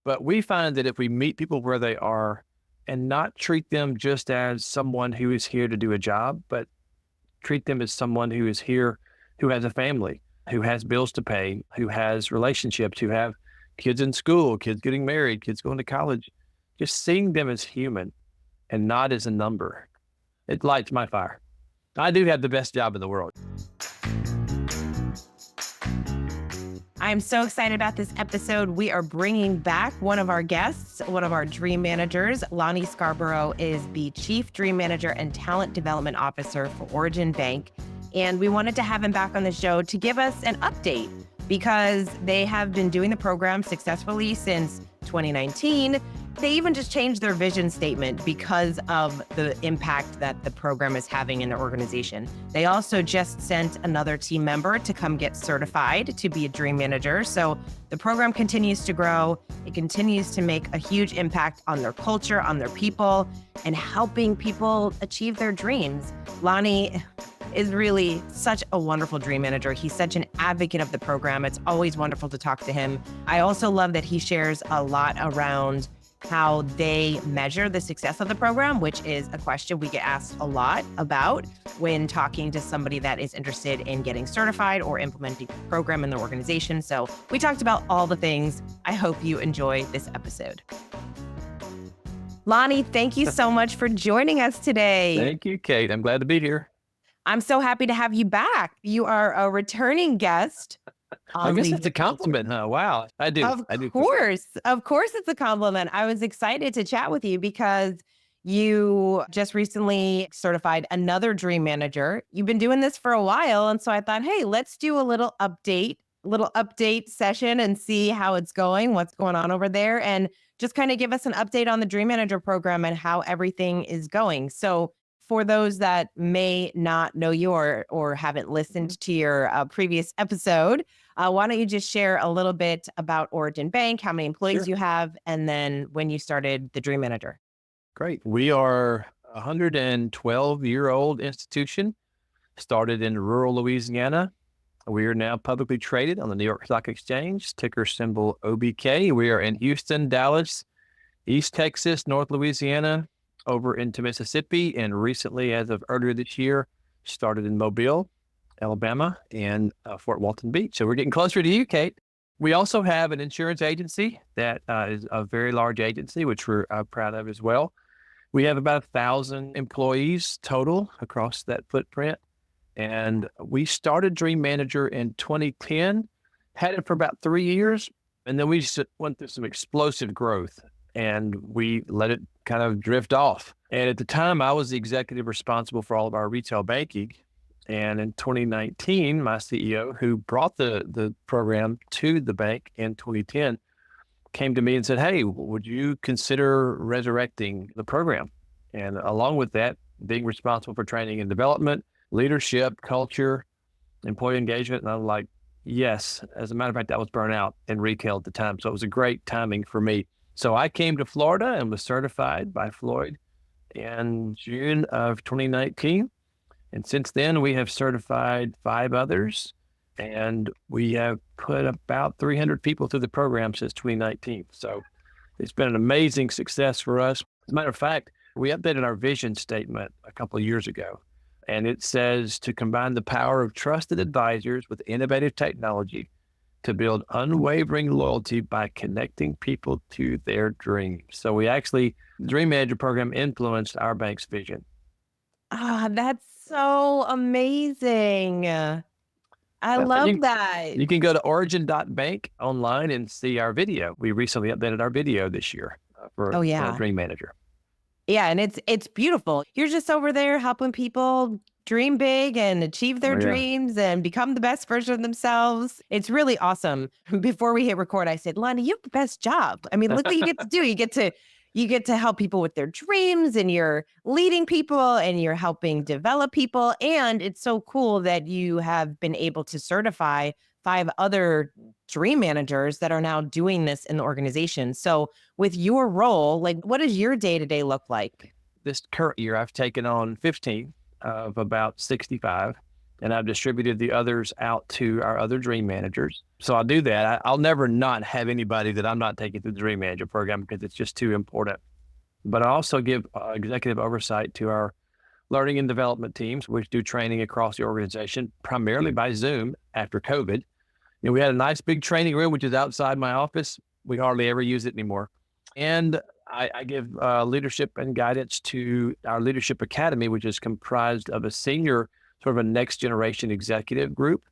But we find that if we meet people where they are and not treat them just as someone who is here to do a job, but treat them as someone who is here, who has a family, who has bills to pay, who has relationships, who have kids in school, kids getting married, kids going to college, just seeing them as human and not as a number. It lights my fire. I do have the best job in the world. I'm so excited about this episode. We are bringing back one of our guests, one of our dream managers. Lonnie Scarborough is the Chief Dream Manager and Talent Development Officer for Origin Bank. And we wanted to have him back on the show to give us an update because they have been doing the program successfully since 2019. They even just changed their vision statement because of the impact that the program is having in their organization. They also just sent another team member to come get certified to be a dream manager. So the program continues to grow. It continues to make a huge impact on their culture, on their people, and helping people achieve their dreams. Lonnie is really such a wonderful dream manager. He's such an advocate of the program. It's always wonderful to talk to him. I also love that he shares a lot around how they measure the success of the program, which is a question we get asked a lot about when talking to somebody that is interested in getting certified or implementing the program in the organization. So we talked about all the things. I hope you enjoy this episode. Lonnie, thank you so much for joining us today. Thank you, Kate. I'm glad to be here. I'm so happy to have you back. You are a returning guest. I guess that's a compliment, huh? Wow. I do. Of course it's a compliment. I was excited to chat with you because you just recently certified another dream manager. You've been doing this for a while. And so I thought, hey, let's do a little update session and see how it's going, what's going on over there, and just kind of give us an update on the dream manager program and how everything is going. So for those that may not know you or haven't listened to your previous episode, why don't you just share a little bit about Origin Bank, how many employees you have, and then when you started the Dream Manager? Great. We are a 112-year-old institution, started in rural Louisiana. We are now publicly traded on the New York Stock Exchange, ticker symbol OBK. We are in Houston, Dallas, East Texas, North Louisiana, over into Mississippi, and recently, as of earlier this year, started in Mobile, Alabama, and Fort Walton Beach. So we're getting closer to you, Kate. We also have an insurance agency that is a very large agency, which we're proud of as well. We have about 1,000 employees total across that footprint. And we started Dream Manager in 2010, had it for about 3 years, and then we just went through some explosive growth, and we let it kind of drift off. And at the time, I was the executive responsible for all of our retail banking. And in 2019, my CEO, who brought the program to the bank in 2010, came to me and said, hey, would you consider resurrecting the program? And along with that, being responsible for training and development, leadership, culture, employee engagement. And I'm like, yes. As a matter of fact, I was burnt out in retail at the time. So it was a great timing for me. So I came to Florida and was certified by Floyd in June of 2019. And since then, we have certified 5 others, and we have put about 300 people through the program since 2019. So it's been an amazing success for us. As a matter of fact, we updated our vision statement a couple of years ago, and it says to combine the power of trusted advisors with innovative technology to build unwavering loyalty by connecting people to their dreams. So we actually, the Dream Manager program influenced our bank's vision. Ah, that's so amazing. I love that. You can go to origin.bank online and see our video. We recently updated our video this year for Dream Manager. Yeah, and it's beautiful. You're just over there helping people dream big and achieve their dreams and become the best version of themselves. It's really awesome. Before we hit record, I said, Lonnie, you have the best job. I mean, look what you get to do. You get to help people with their dreams, and you're leading people and you're helping develop people. And it's so cool that you have been able to certify 5 other dream managers that are now doing this in the organization. So with your role, like, what does your day-to-day look like? This current year, I've taken on 15 of about 65. and I've distributed the others out to our other dream managers. So I'll do that. I'll never not have anybody that I'm not taking through the dream manager program because it's just too important. But I also give executive oversight to our learning and development teams, which do training across the organization, primarily by Zoom after COVID. We had a nice big training room, which is outside my office. We hardly ever use it anymore. And I give leadership and guidance to our leadership academy, which is comprised of a senior, sort of a next generation executive group.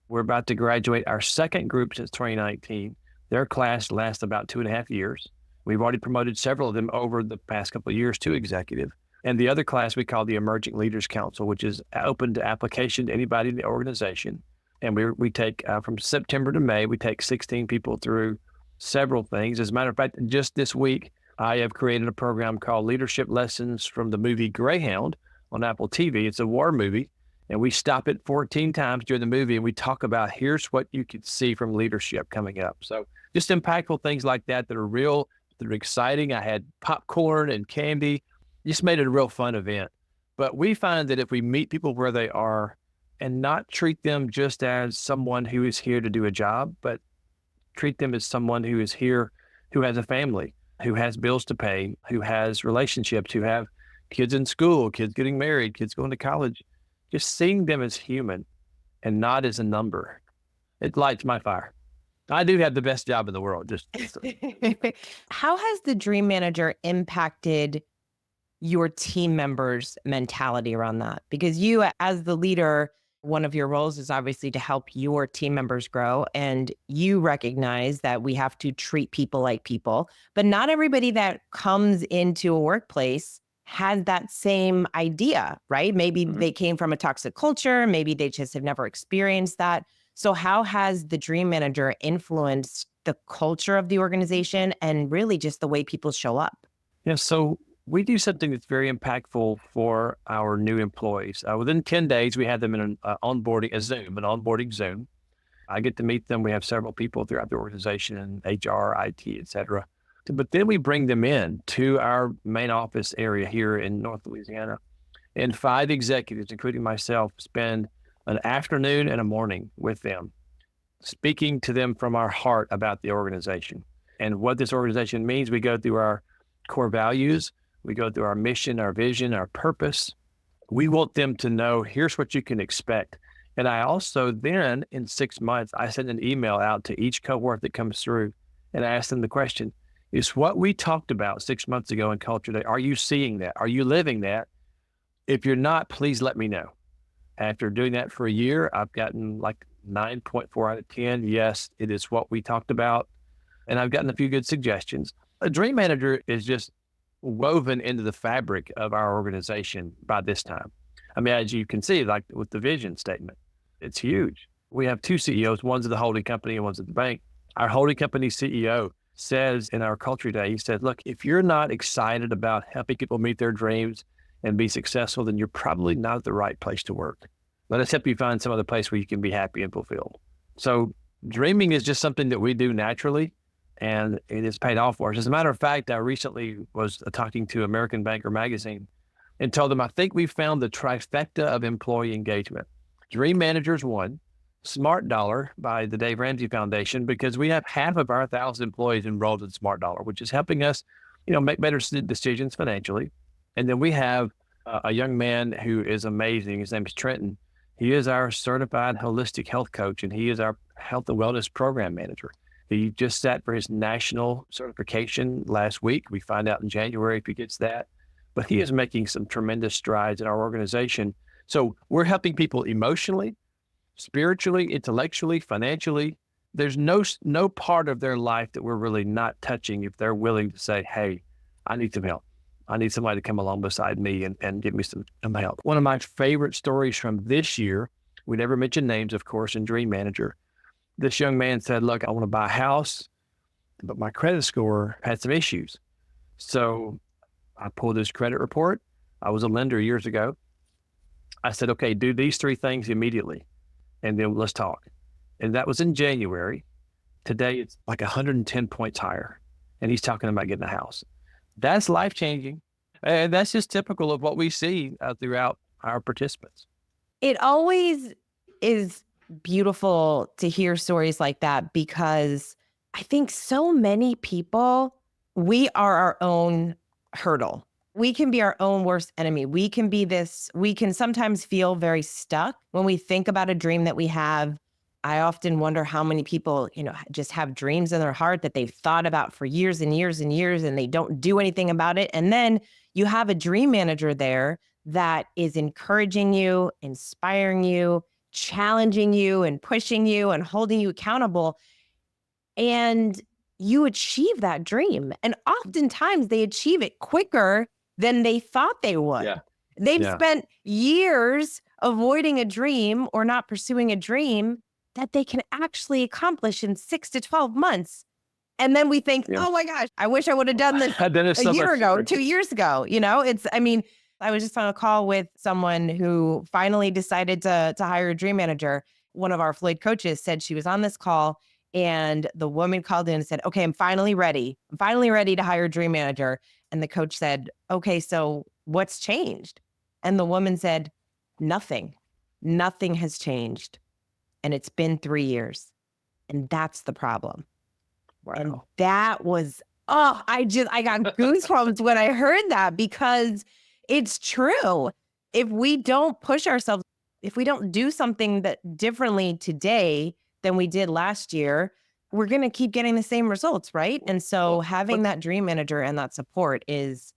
We're about to graduate our second group since 2019. Their class lasts about 2.5 years. We've already promoted several of them over the past couple of years to executive. And the other class we call the Emerging Leaders Council, which is open to application to anybody in the organization. And we take from September to May, we take 16 people through several things. As a matter of fact, just this week, I have created a program called Leadership Lessons from the movie Greyhound on Apple TV. It's a war movie, and we stop it 14 times during the movie, and we talk about here's what you could see from leadership coming up. So just impactful things like that that are real, that are exciting. I had popcorn and candy. Just made it a real fun event. But we find that if we meet people where they are and not treat them just as someone who is here to do a job, but treat them as someone who is here, who has a family, who has bills to pay, who has relationships, who have kids in school, kids getting married, kids going to college, just seeing them as human and not as a number. It lights my fire. I do have the best job in the world. How has the Dream Manager impacted your team members' mentality around that? Because you, as the leader, one of your roles is obviously to help your team members grow. And you recognize that we have to treat people like people, but not everybody that comes into a workplace has that same idea, right? Maybe they came from a toxic culture. Maybe they just have never experienced that. So how has the Dream Manager influenced the culture of the organization and really just the way people show up? Yeah, so we do something that's very impactful for our new employees. Within 10 days, we have them in an onboarding Zoom. I get to meet them. We have several people throughout the organization, HR, IT, et cetera. But then we bring them in to our main office area here in North Louisiana. And 5 executives, including myself, spend an afternoon and a morning with them, speaking to them from our heart about the organization and what this organization means. We go through our core values. We go through our mission, our vision, our purpose. We want them to know, here's what you can expect. And I also then, in 6 months, I send an email out to each cohort that comes through and I ask them the question, is what we talked about 6 months ago in Culture Day, are you seeing that? Are you living that? If you're not, please let me know. After doing that for a year, I've gotten like 9.4 out of 10. Yes, it is what we talked about. And I've gotten a few good suggestions. A Dream Manager is just woven into the fabric of our organization by this time. I mean, as you can see, like with the vision statement, it's huge. We have 2 CEOs, one's at the holding company and one's at the bank. Our holding company CEO says in our Culture Day, he said, look, if you're not excited about helping people meet their dreams and be successful, then you're probably not at the right place to work. Let us help you find some other place where you can be happy and fulfilled. So dreaming is just something that we do naturally, and it has paid off for us. As a matter of fact, I recently was talking to American Banker magazine and told them, I think we found the trifecta of employee engagement. Dream Managers 1, Smart Dollar by the Dave Ramsey Foundation, because we have half of our 1,000 employees enrolled in Smart Dollar, which is helping us, make better decisions financially. And then we have a young man who is amazing. His name is Trenton. He is our certified holistic health coach, and he is our health and wellness program manager. He just sat for his national certification last week. We find out in January if he gets that. But he is making some tremendous strides in our organization. So we're helping people emotionally, spiritually, intellectually, financially. There's no part of their life that we're really not touching if they're willing to say, hey, I need some help. I need somebody to come along beside me and give me some help. One of my favorite stories from this year, we never mention names, of course, in Dream Manager. This young man said, look, I want to buy a house, but my credit score had some issues. So I pulled his credit report. I was a lender years ago. I said, okay, do these 3 things immediately, and then let's talk. And that was in January. Today, it's like 110 points higher, and he's talking about getting a house. That's life-changing. And that's just typical of what we see throughout our participants. It always is beautiful to hear stories like that because I think so many people, we are our own hurdle. We can be our own worst enemy. We can sometimes feel very stuck when we think about a dream that we have. I often wonder how many people, just have dreams in their heart that they've thought about for years and years and years, and they don't do anything about it. And then you have a dream manager there that is encouraging you, inspiring you, challenging you, and pushing you and holding you accountable. And you achieve that dream. And oftentimes they achieve it quicker than they thought they would. Yeah. They've Yeah. spent years avoiding a dream or not pursuing a dream that they can actually accomplish in 6 to 12 months. And then we think, Yeah. oh my gosh, I wish I would have done this Then it's a so year much ago, quicker. 2 years ago. I was just on a call with someone who finally decided to hire a dream manager. One of our Floyd coaches said she was on this call and the woman called in and said, okay, I'm finally ready. I'm finally ready to hire a dream manager. And the coach said, okay, so what's changed? And the woman said, nothing. Nothing has changed. And it's been 3 years. And that's the problem. Wow. And that was, I got goosebumps when I heard that because it's true. If we don't push ourselves, if we don't do something that differently today than we did last year, we're going to keep getting the same results, right? And so having that dream manager and that support is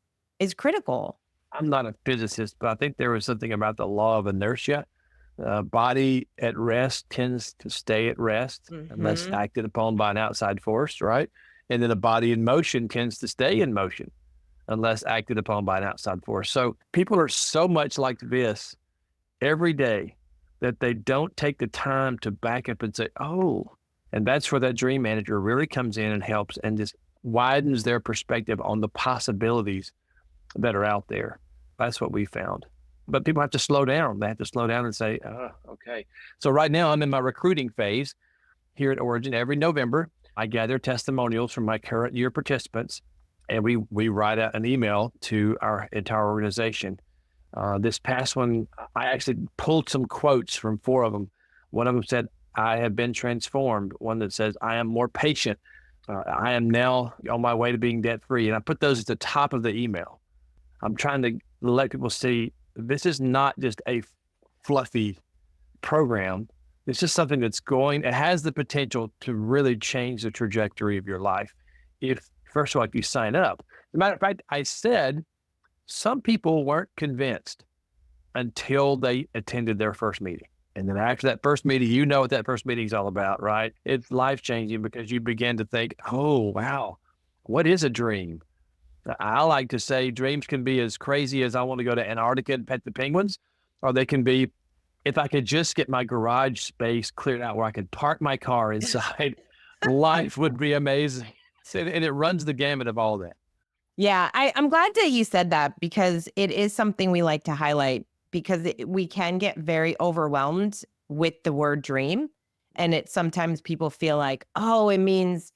critical. I'm not a physicist, but I think there was something about the law of inertia. Body at rest tends to stay at rest unless acted upon by an outside force, right? And then a body in motion tends to stay in motion unless acted upon by an outside force. So people are so much like this every day that they don't take the time to back up and say, oh, and that's where that dream manager really comes in and helps and just widens their perspective on the possibilities that are out there. That's what we found. But people have to slow down. They have to slow down and say, okay. So right now I'm in my recruiting phase here at Origin. Every November, I gather testimonials from my current year participants, and we write out an email to our entire organization. This past one, I actually pulled some quotes from 4 of them. One of them said, I have been transformed. One that says, I am more patient. I am now on my way to being debt-free. And I put those at the top of the email. I'm trying to let people see this is not just a fluffy program. It's just something it has the potential to really change the trajectory of your life. If, first of all, if you sign up. As a matter of fact, I said some people weren't convinced until they attended their first meeting. And then after that first meeting, you know what that first meeting is all about, right? It's life-changing because you begin to think, oh, wow, what is a dream? I like to say dreams can be as crazy as I want to go to Antarctica and pet the penguins, or they can be, if I could just get my garage space cleared out where I could park my car inside, life would be amazing. And it runs the gamut of all that. Yeah, I'm glad that you said that because it is something we like to highlight because we can get very overwhelmed with the word dream. And sometimes people feel like, oh, it means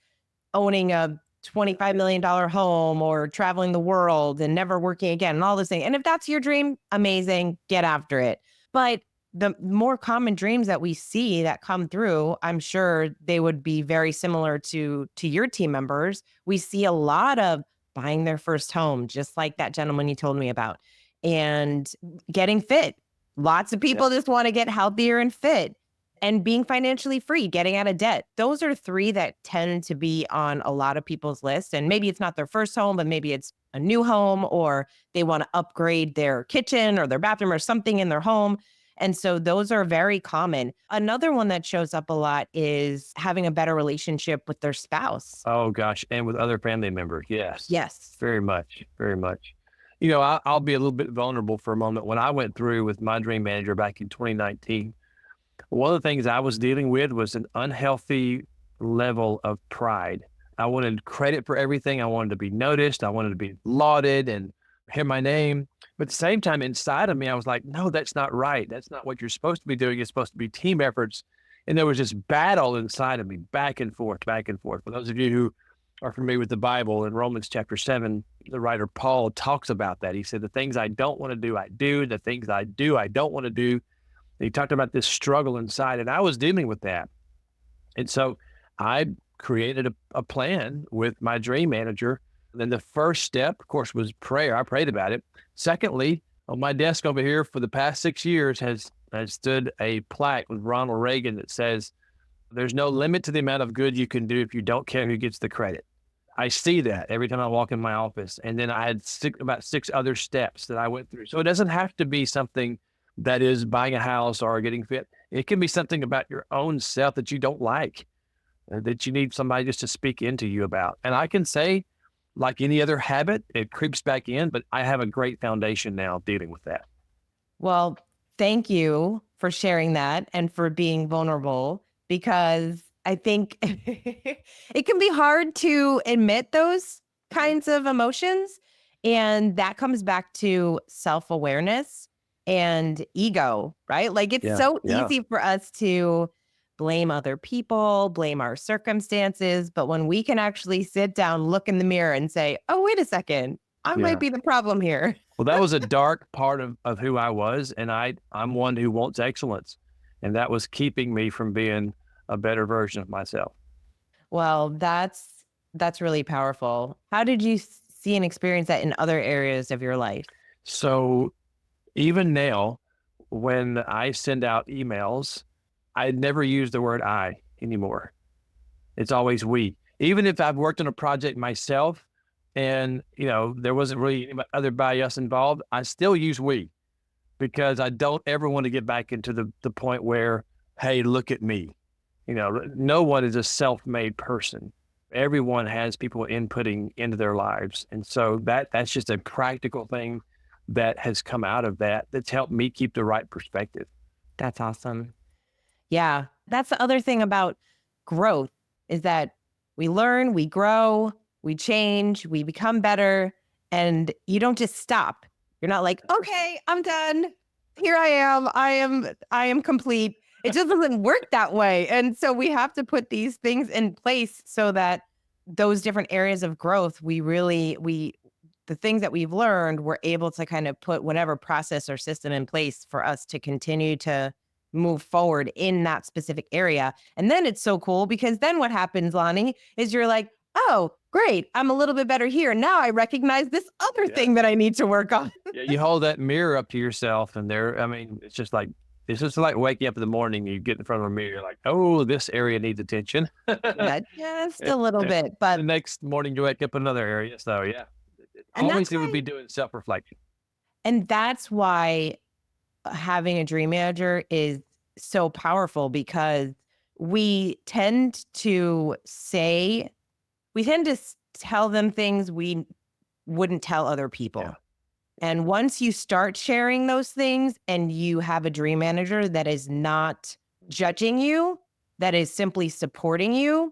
owning a $25 million home or traveling the world and never working again and all those things. And if that's your dream, amazing, get after it. But the more common dreams that we see that come through, I'm sure they would be very similar to your team members. We see a lot of buying their first home, just like that gentleman you told me about, and getting fit. Lots of people just want to get healthier and fit. And being financially free, getting out of debt. Those are 3 that tend to be on a lot of people's list. And maybe it's not their first home, but maybe it's a new home or they want to upgrade their kitchen or their bathroom or something in their home. And so those are very common. Another one that shows up a lot is having a better relationship with their spouse. Oh, gosh. And with other family members. Yes. Yes. Very much. Very much. I'll be a little bit vulnerable for a moment. When I went through with my dream manager back in 2019, one of the things I was dealing with was an unhealthy level of pride. I wanted credit for everything. I wanted to be noticed. I wanted to be lauded and hear my name. But at the same time, inside of me, I was like, no, that's not right. That's not what you're supposed to be doing. It's supposed to be team efforts. And there was this battle inside of me, back and forth, back and forth. For those of you who are familiar with the Bible, in Romans chapter 7, the writer Paul talks about that. He said, the things I don't want to do, I do. The things I do, I don't want to do. He talked about this struggle inside, and I was dealing with that. And so I created a plan with my dream manager. Then the first step, of course, was prayer. I prayed about it. Secondly, on my desk over here for the past 6 years has stood a plaque with Ronald Reagan that says, "There's no limit to the amount of good you can do if you don't care who gets the credit." I see that every time I walk in my office. And then I had about 6 other steps that I went through. So it doesn't have to be something that is buying a house or getting fit. It can be something about your own self that you don't like, that you need somebody just to speak into you about. And I can say, like any other habit, it creeps back in, but I have a great foundation now dealing with that. Well, thank you for sharing that and for being vulnerable, because I think it can be hard to admit those kinds of emotions. And that comes back to self-awareness and ego, right? Like, it's Yeah. so Yeah. easy for us to blame other people, blame our circumstances. But when we can actually sit down, look in the mirror and say, oh, wait a second, I might Yeah. be the problem here. Well, that was a dark part of who I was. And I'm one who wants excellence. And that was keeping me from being a better version of myself. Well, that's really powerful. How did you see and experience that in other areas of your life? So even now, when I send out emails, I never use the word I anymore. It's always we. Even if I've worked on a project myself and, there wasn't really anybody else involved, I still use we, because I don't ever want to get back into the point where, hey, look at me. No one is a self-made person. Everyone has people inputting into their lives. And so that's just a practical thing that has come out of that's helped me keep the right perspective. That's awesome. Yeah. That's the other thing about growth, is that we learn, we grow, we change, we become better, and you don't just stop. You're not like, okay, I'm done. Here I am. I am complete. It just doesn't work that way. And so we have to put these things in place so that those different areas of growth, the things that we've learned, we're able to kind of put whatever process or system in place for us to continue to move forward in that specific area. And then it's so cool, because then what happens, Lonnie, is you're like, oh, great, I'm a little bit better here. Now I recognize this other thing that I need to work on. Yeah, you hold that mirror up to yourself, and it's just like waking up in the morning. You get in front of a mirror, you're like, oh, this area needs attention. Yeah, just a And little bit. the But next morning, you wake up in another area. So yeah, and always that's it would why be doing self-reflection. and that's why having a dream manager is so powerful, because we tend to say we tend to tell them things we wouldn't tell other people. Yeah. And once you start sharing those things and you have a dream manager that is not judging you, that is simply supporting you,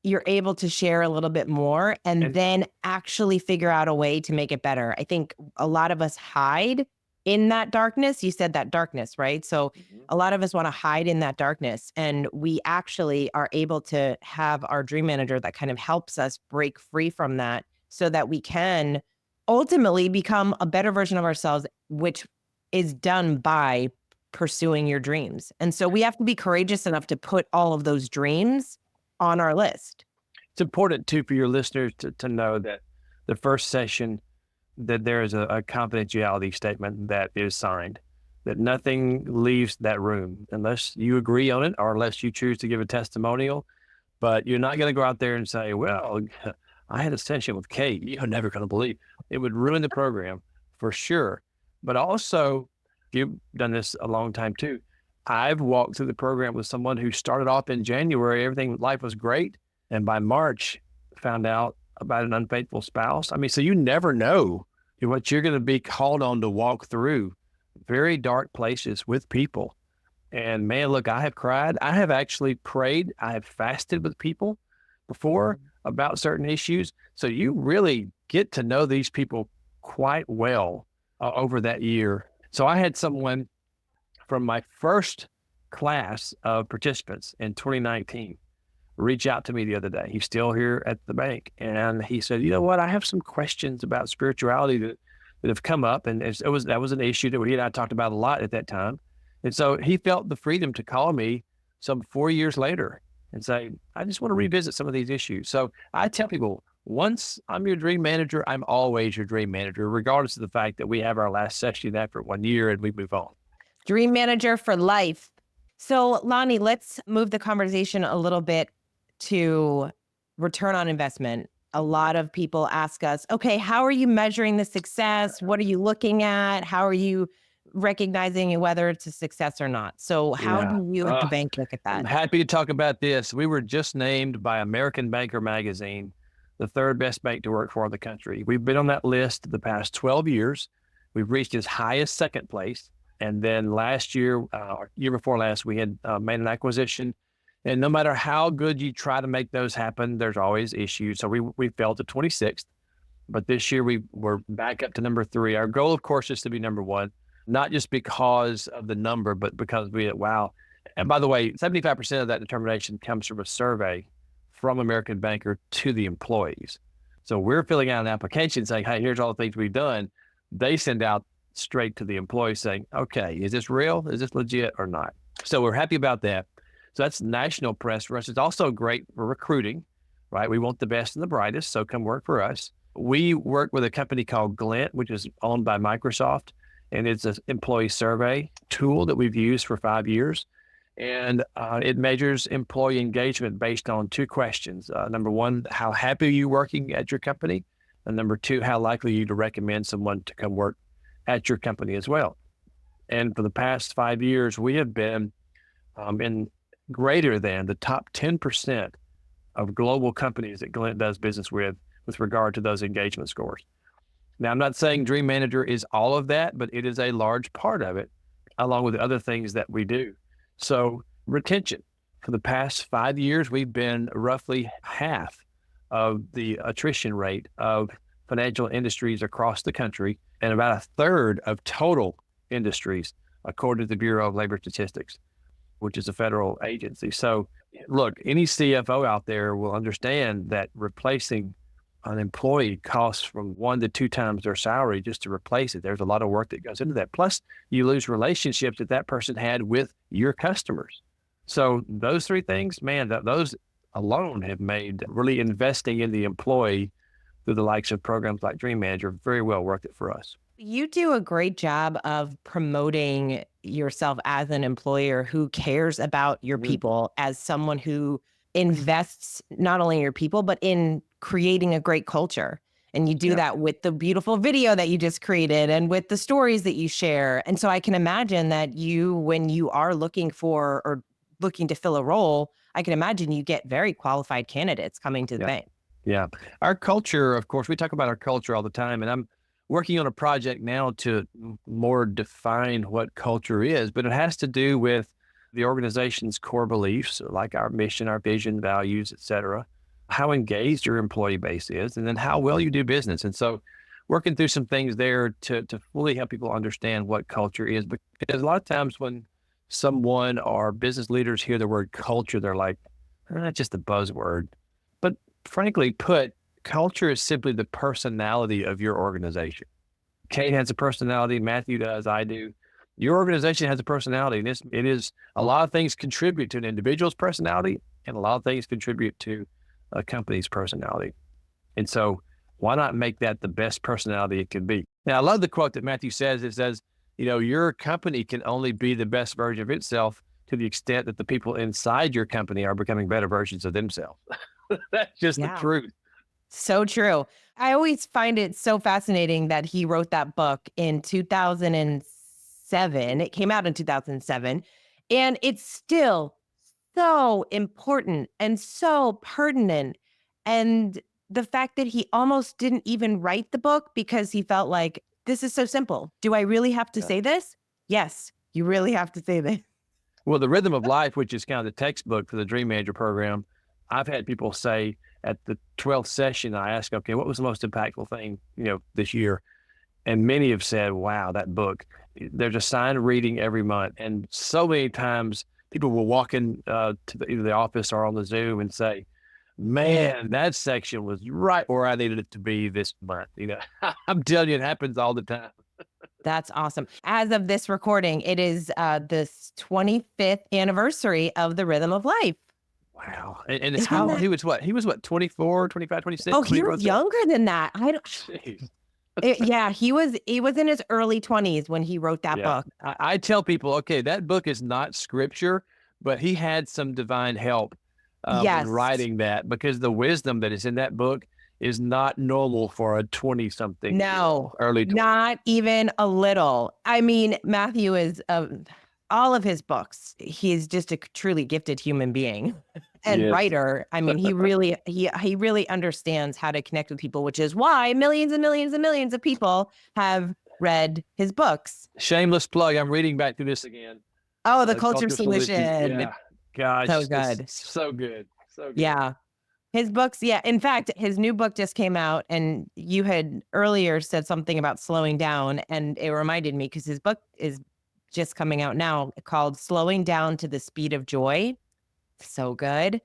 you're able to share a little bit more and And then actually figure out a way to make it better. I think a lot of us hide in that darkness. You said that darkness, right? So a lot of us want to hide in that darkness, and we actually are able to have our dream manager that kind of helps us break free from that, so that we can ultimately become a better version of ourselves, which is done by pursuing your dreams. And so we have to be courageous enough to put all of those dreams on our list. it's important too for your listeners to know that the first session, that there is a confidentiality statement that is signed, that nothing leaves that room unless you agree on it or unless you choose to give a testimonial. But you're not going to go out there and say, well, I had a session with Kate. You're never going to believe. It would ruin the program for sure. But also, you've done this a long time too. I've walked through the program with someone who started off in January, everything, life was great. And by March, found out about an unfaithful spouse. So you never know what you're going to be called on to walk through very dark places with people. And man, look, I have cried. I have actually prayed. I have fasted with people before about certain issues. So you really get to know these people quite well over that year. So I had someone from my first class of participants in 2019 reach out to me the other day. He's still here at the bank. And he said, you know what? I have some questions about spirituality that have come up. And that was an issue that he and I talked about a lot at that time. And so he felt the freedom to call me some 4 years later and say, I just want to revisit some of these issues. So I tell people, once I'm your dream manager, I'm always your dream manager, regardless of the fact that we have our last session after 1 year and we move on. Dream manager for life. So, Lonnie, let's move the conversation a little bit to return on investment. A lot of people ask us, okay, how are you measuring the success? What are you looking at? How are you recognizing whether it's a success or not? So, how Yeah. do you at the bank look at I'm that? happy to talk about this. We were just named by American Banker magazine the third best bank to work for in the country. We've been on that list the past 12 years. We've reached as high as second place. And then last year, or year before last, we had made an acquisition. And no matter how good you try to make those happen, there's always issues. So we fell to 26th. But this year we're back up to number 3. Our goal, of course, is to be number 1, not just because of the number, but because wow. And by the way, 75% of that determination comes from a survey from American Banker to the employees. So we're filling out an application saying, hey, here's all the things we've done. They send out straight to the employees saying, okay, is this real? Is this legit or not? So we're happy about that. So that's national press for us. It's also great for recruiting, right? We want the best and the brightest, so come work for us. We work with a company called Glint, which is owned by Microsoft, and it's an employee survey tool that we've used for 5 years. And it measures employee engagement based on 2 questions. Number 1, how happy are you working at your company? And number 2, how likely are you to recommend someone to come work at your company as well? And for the past 5 years, we have been in greater than the top 10% of global companies that Glint does business with regard to those engagement scores. Now, I'm not saying Dream Manager is all of that, but it is a large part of it, along with the other things that we do. So retention, for the past 5 years, we've been roughly half of the attrition rate of financial industries across the country and about a third of total industries, according to the Bureau of Labor Statistics, which is a federal agency. So look, any CFO out there will understand that replacing an employee costs from 1 to 2 times their salary just to replace it. There's a lot of work that goes into that. Plus, you lose relationships that person had with your customers. So those 3 things, man, those alone have made really investing in the employee through the likes of programs like Dream Manager very well worth it for us. You do a great job of promoting yourself as an employer who cares about your people, as someone who invests not only in your people, but in creating a great culture. And you do Yeah. that with the beautiful video that you just created and with the stories that you share. And so I can imagine that you, when you are looking for or looking to fill a role, I can imagine you get very qualified candidates coming to the Yeah. bank. Yeah. Our culture, of course, we talk about our culture all the time, and I'm working on a project now to more define what culture is, but it has to do with the organization's core beliefs, like our mission, our vision, values, et cetera, how engaged your employee base is, and then how well you do business. And so working through some things there to fully help people understand what culture is, because a lot of times when someone or business leaders hear the word culture, they're like, that's just a buzzword. But frankly put, culture is simply the personality of your organization. Kate has a personality, Matthew does, I do. Your organization has a personality, and it is a lot of things contribute to an individual's personality, and a lot of things contribute to a company's personality. And so why not make that the best personality it can be? Now, I love the quote that Matthew says. It says, your company can only be the best version of itself to the extent that the people inside your company are becoming better versions of themselves. That's just the Yeah. truth. So true. I always find it so fascinating that he wrote that book in 2007. It came out in 2007, and it's still so important and so pertinent. And the fact that he almost didn't even write the book because he felt like, this is so simple. Do I really have to Yeah. say this? Yes, you really have to say this. Well, the rhythm of life, which is kind of the textbook for the Dream Manager program, I've had people say at the 12th session, I ask, okay, what was the most impactful thing, this year? And many have said, wow, that book. There's assigned reading every month. And so many times people will walk in to either the office or on the Zoom and say, man, that section was right where I needed it to be this month. I'm telling you, it happens all the time. That's awesome. As of this recording, it is this 25th anniversary of the Rhythm of Life. Wow. And Isn't how that? he was what? He was what, 24, 25, Oh, 26 when he he was wrote that? younger than that. I don't. Jeez. Yeah, he was in his early 20s when he wrote that Yeah. book. I tell people, okay, that book is not scripture, but he had some divine help in Yes. writing that because the wisdom that is in that book is not normal for a 20 something, No, early 20s. not even a little. I mean, Matthew is all of his books. He's just a truly gifted human being and Yes. writer. I mean, he really understands how to connect with people, which is why millions and millions and millions of people have read his books. Shameless plug. I'm reading back through this again. Oh, the Culture Culture Solutions. Solution. Yeah. So Gosh, it's good. so good. So good. Yeah. His books, yeah. In fact, his new book just came out, and you had earlier said something about slowing down, and it reminded me because his book is just coming out now called Slowing Down to the Speed of Joy. So good.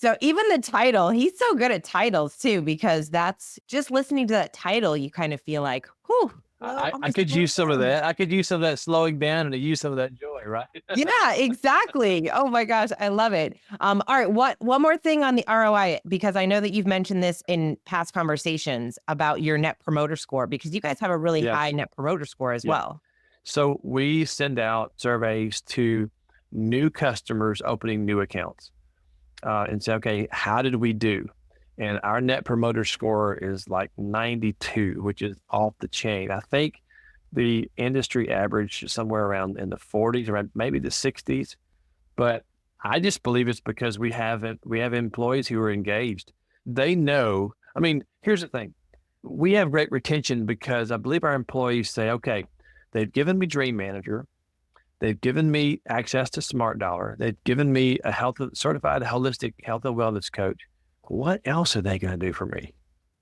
So even the title, he's so good at titles too, because that's just listening to that title, you kind of feel like, whew, I'm I gonna could slow use some of down. that. I could use some of that slowing down and to use some of that joy, right? Yeah, exactly. Oh my gosh, I love it. All right, one more thing on the ROI, because I know that you've mentioned this in past conversations about your net promoter score, because you guys have a really high Yes. net promoter score as Yeah. well. So we send out surveys to new customers opening new accounts and say, okay, how did we do? And our net promoter score is like 92, which is off the chain. I think the industry average is somewhere around in the 40s, around maybe the 60s. But I just believe it's because we have employees who are engaged. They know. I mean, here's the thing: we have great retention because I believe our employees say, okay, they've given me Dream Manager, they've given me access to Smart Dollar, they've given me a certified holistic health and wellness coach. What else are they going to do for me?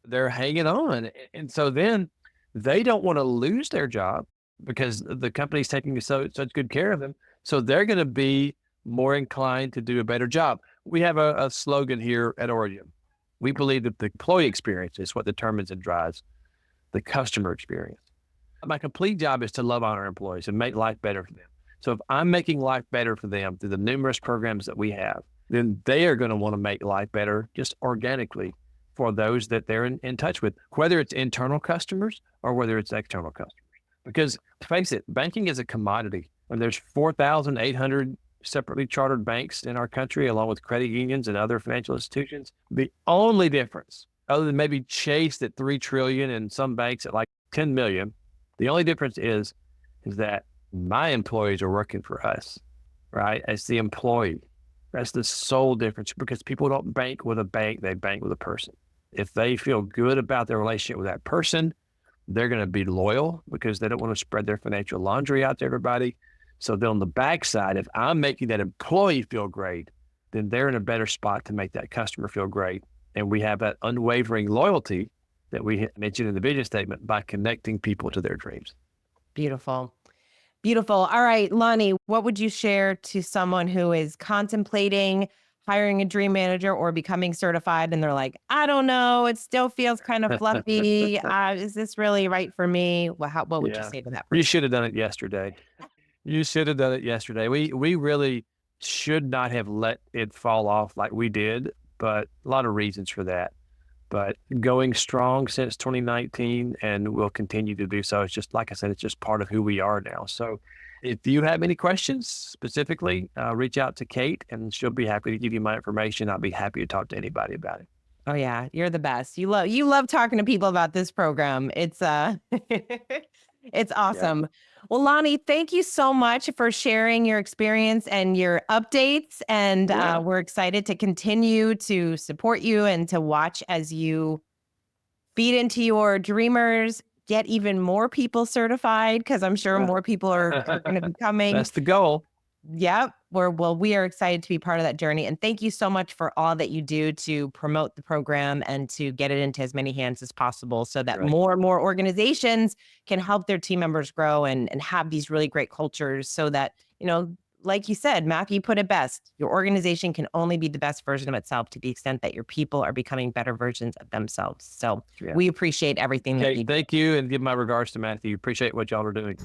They're hanging on, and so then they don't want to lose their job because the company's taking such good care of them. So they're going to be more inclined to do a better job. We have a slogan here at Origin. We believe that the employee experience is what determines and drives the customer experience. My complete job is to love on our employees and make life better for them. So if I'm making life better for them through the numerous programs that we have, then they are going to want to make life better just organically for those that they're in touch with, whether it's internal customers or whether it's external customers. Because face it, banking is a commodity. And there's 4,800 separately chartered banks in our country, along with credit unions and other financial institutions. The only difference, other than maybe Chase at 3 trillion and some banks at like 10 million, the only difference is that my employees are working for us, right? As the employee. That's the sole difference because people don't bank with a bank, they bank with a person. If they feel good about their relationship with that person, they're going to be loyal because they don't want to spread their financial laundry out to everybody. So then on the backside, if I'm making that employee feel great, then they're in a better spot to make that customer feel great. And we have that unwavering loyalty that we mentioned in the vision statement by connecting people to their dreams. Beautiful. Beautiful. All right, Lonnie, what would you share to someone who is contemplating hiring a dream manager or becoming certified and they're like, I don't know, it still feels kind of fluffy. Is this really right for me? What would you Yeah. say to that You person? should have done it yesterday. You should have done it yesterday. We really should not have let it fall off like we did, but a lot of reasons for that. But going strong since 2019 and we'll continue to do so. It's just, like I said, it's just part of who we are now. So if you have any questions specifically, reach out to Kate and she'll be happy to give you my information. I'll be happy to talk to anybody about it. Oh yeah, you're the best. You love talking to people about this program. It's it's Yeah. awesome. Well, Lonnie, thank you so much for sharing your experience and your updates. And Yeah. we're excited to continue to support you and to watch as you feed into your dreamers, get even more people certified, because I'm sure more people are going to be coming. That's the goal. Yep. We are excited to be part of that journey. And thank you so much for all that you do to promote the program and to get it into as many hands as possible so that Right. more and more organizations can help their team members grow and have these really great cultures so that, like you said, Matthew put it best. Your organization can only be the best version of itself to the extent that your people are becoming better versions of themselves. So we appreciate everything that you do. Thank you, and give my regards to Matthew. Appreciate what y'all are doing.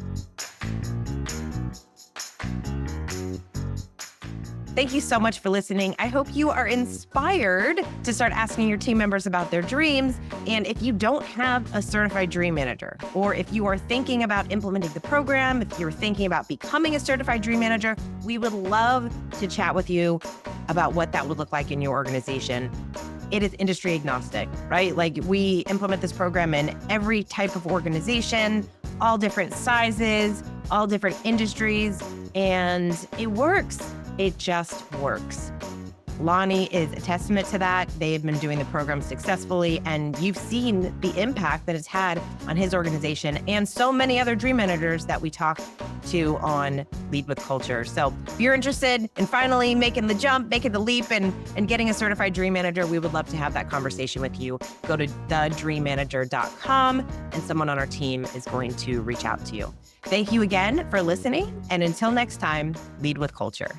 Thank you so much for listening. I hope you are inspired to start asking your team members about their dreams. And if you don't have a certified dream manager, or if you are thinking about implementing the program, if you're thinking about becoming a certified dream manager, we would love to chat with you about what that would look like in your organization. It is industry agnostic, right? Like, we implement this program in every type of organization, all different sizes, all different industries, and it works. It just works. Lonnie is a testament to that. They have been doing the program successfully, and you've seen the impact that it's had on his organization and so many other dream managers that we talk to on Lead with Culture. So if you're interested in finally making the jump, making the leap, and getting a certified dream manager, we would love to have that conversation with you. Go to thedreammanager.com, and someone on our team is going to reach out to you. Thank you again for listening, and until next time, Lead with Culture.